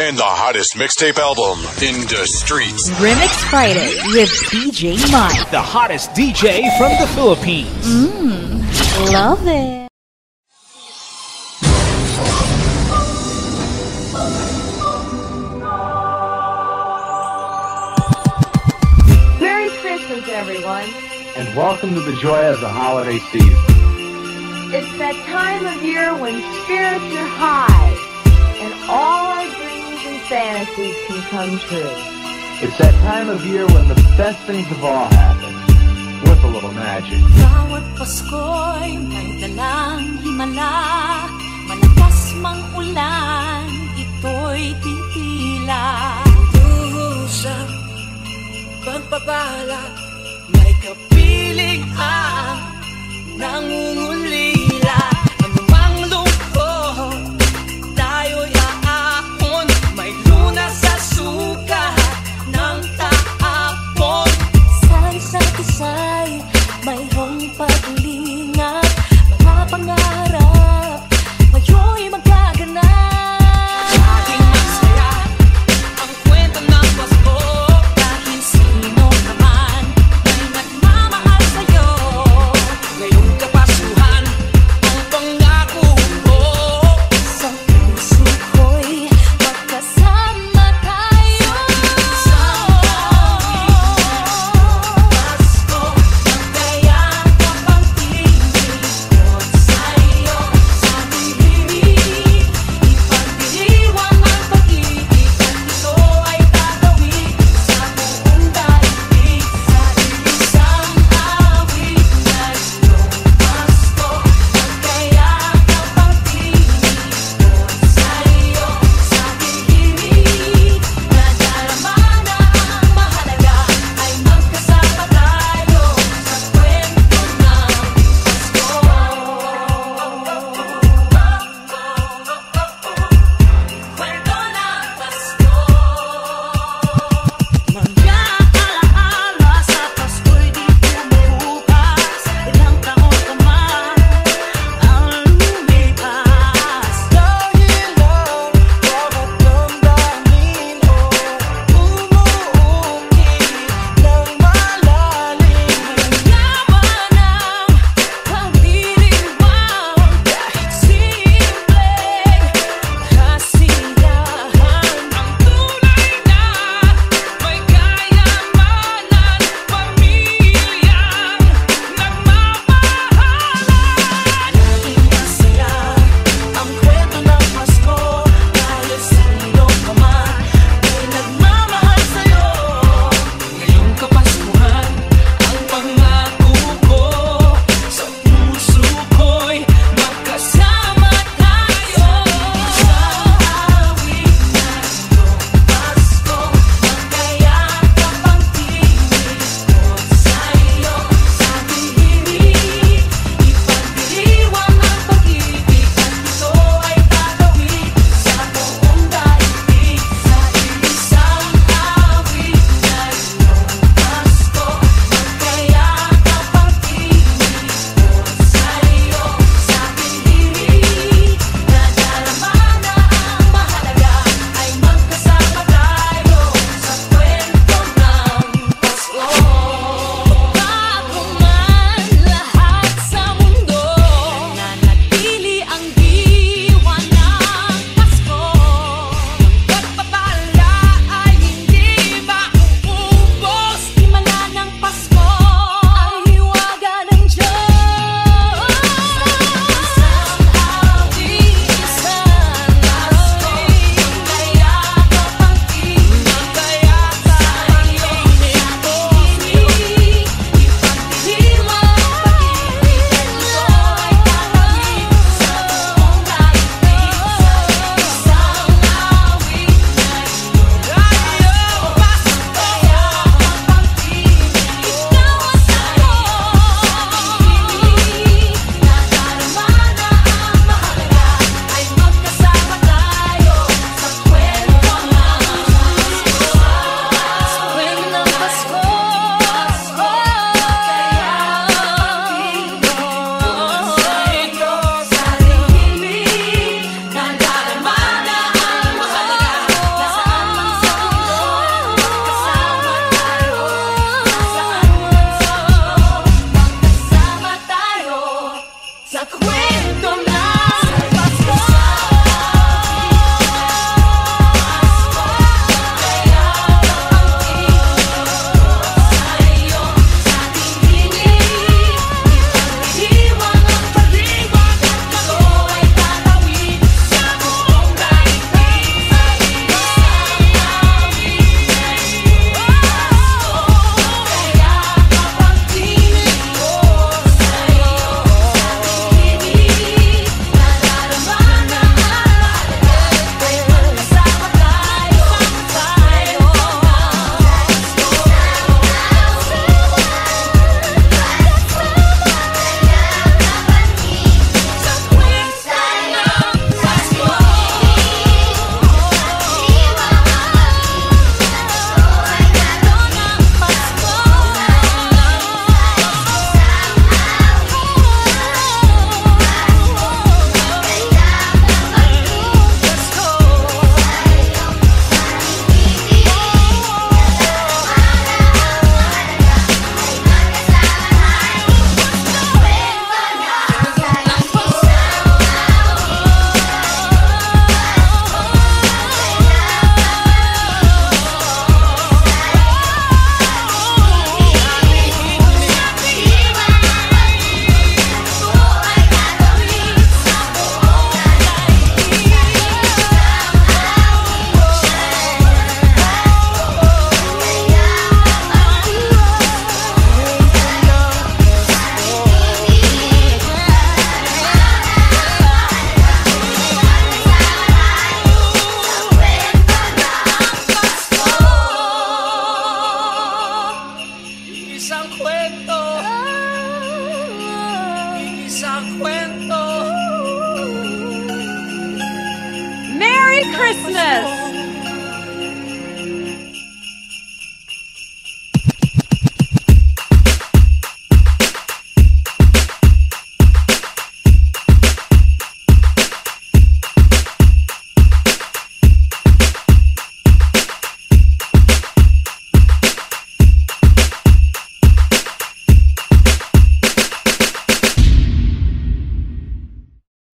and the hottest mixtape album in the streets. Remix Friday with DJ Mike. The hottest DJ from the Philippines. Love it. Merry Christmas, everyone. And welcome to the joy of the holiday season. It's that time of year when spirits are high and all our dreams and fantasies can come true. It's that time of year when the best things of all happen, with a little magic. Bawat Pasko'y may dalang himala, malakas mang ulan, ito'y titila. Duhusang pagpapala, may kapiling ang nangungulila. Anumang lungkot, tayo'y aahon, may lunas sa sukat ng taapon. Sa isa't isa'y mayroong pag-ulingat, mga pangarap sa kwento. Merry Christmas!